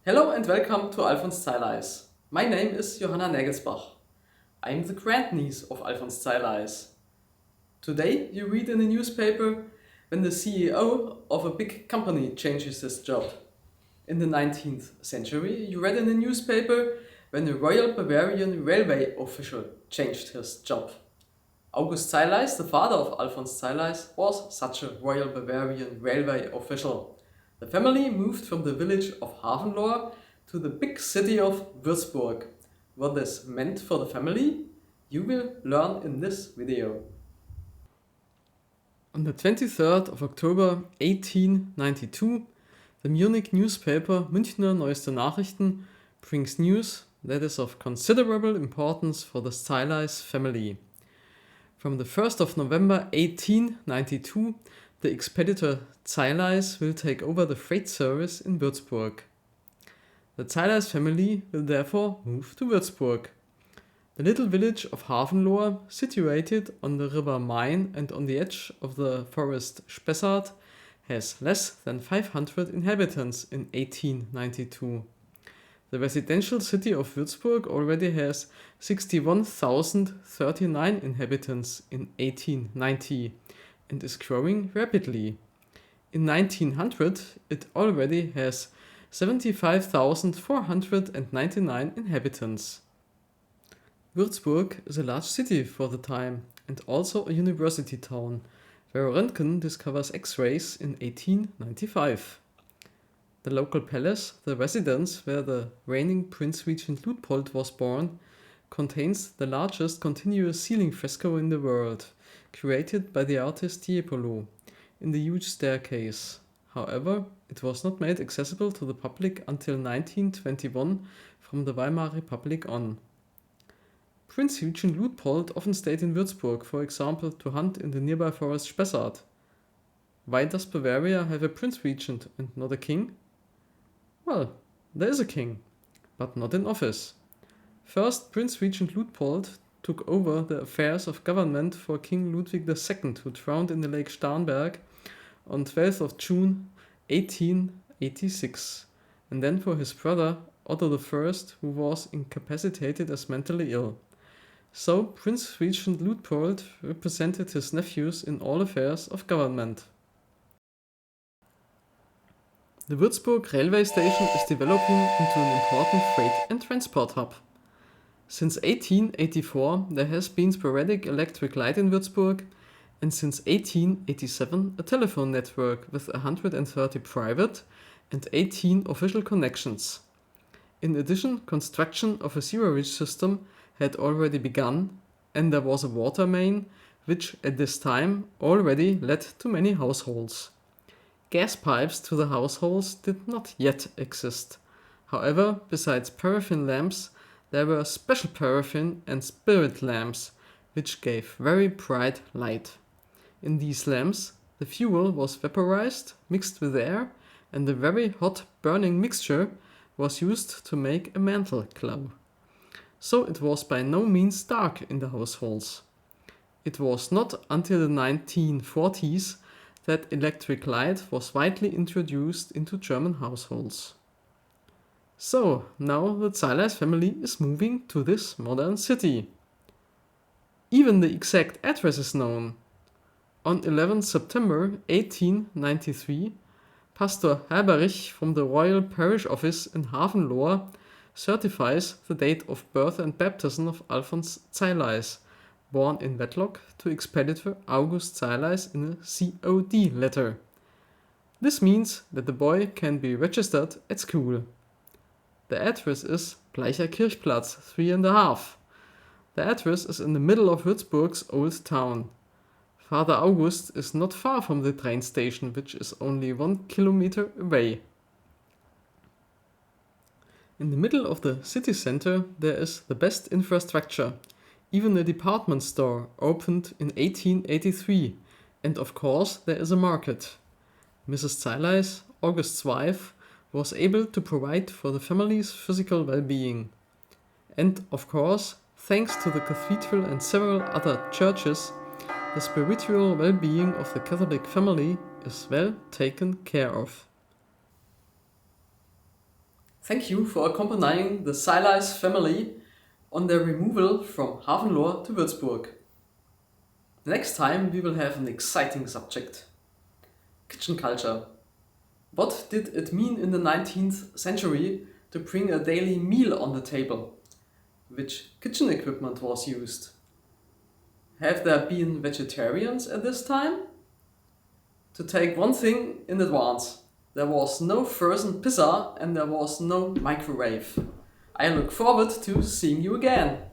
Hello and welcome to Alfons Zeileis. My name is Johanna Nagelsbach. I am the grandniece of Alfons Zeileis. Today you read in the newspaper when the CEO of a big company changes his job. In the 19th century you read in the newspaper when a Royal Bavarian Railway official changed his job. August Zeileis, the father of Alfons Zeileis, was such a Royal Bavarian Railway official. The family moved from the village of Hafenlohr to the big city of Würzburg. What this meant for the family, you will learn in this video. On the 23rd of October 1892, the Munich newspaper Münchner Neueste Nachrichten brings news that is of considerable importance for the Zeileis family. From the 1st of November 1892, the expeditor Zeileis will take over the freight service in Würzburg. The Zeileis family will therefore move to Würzburg. The little village of Hafenlohr, situated on the river Main and on the edge of the forest Spessart, has less than 500 inhabitants in 1892. The residential city of Würzburg already has 61,039 inhabitants in 1890 and is growing rapidly. In 1900 it already has 75,499 inhabitants. Würzburg is a large city for the time and also a university town, where Röntgen discovers X-rays in 1895. The local palace, the residence where the reigning Prince Regent Luitpold was born, contains the largest continuous ceiling fresco in the world, created by the artist Tiepolo, in the huge staircase. However, it was not made accessible to the public until 1921 from the Weimar Republic on. Prince Regent Luitpold often stayed in Würzburg, for example, to hunt in the nearby forest Spessart. Why does Bavaria have a Prince Regent and not a king? Well, there is a king, but not in office. First, Prince Regent Luitpold took over the affairs of government for King Ludwig II, who drowned in the Lake Starnberg on 12th of June 1886, and then for his brother Otto I, who was incapacitated as mentally ill. So Prince Regent Luitpold represented his nephews in all affairs of government. The Würzburg railway station is developing into an important freight and transport hub. Since 1884 there has been sporadic electric light in Würzburg, and since 1887 a telephone network with 130 private and 18 official connections. In addition, construction of a sewerage system had already begun, and there was a water main which at this time already led to many households. Gas pipes to the households did not yet exist. However, besides paraffin lamps, there were special paraffin and spirit lamps, which gave very bright light. In these lamps, the fuel was vaporized, mixed with air, and the very hot burning mixture was used to make a mantle glow. So it was by no means dark in the households. It was not until the 1940s that electric light was widely introduced into German households. So now the Zeileis family is moving to this modern city. Even the exact address is known. On 11 September 1893, Pastor Herberich from the Royal Parish Office in Hafenlohr certifies the date of birth and baptism of Alfons Zeileis, born in wedlock to expeditor August Zeileis in a COD letter. This means that the boy can be registered at school. The address is Bleicher Kirchplatz 3½. The address is in the middle of Würzburg's old town. Father August is not far from the train station, which is only 1 kilometer away. In the middle of the city center there is the best infrastructure. Even a department store opened in 1883, and of course there is a market. Mrs. Zeileis, August's wife, was able to provide for the family's physical well-being. And of course, thanks to the cathedral and several other churches, the spiritual well-being of the Catholic family is well taken care of. Thank you for accompanying the Zeileis family on their removal from Hafenlohr to Würzburg. Next time we will have an exciting subject. Kitchen culture. What did it mean in the 19th century to bring a daily meal on the table? Which kitchen equipment was used? Have there been vegetarians at this time? To take one thing in advance, there was no frozen pizza and there was no microwave. I look forward to seeing you again.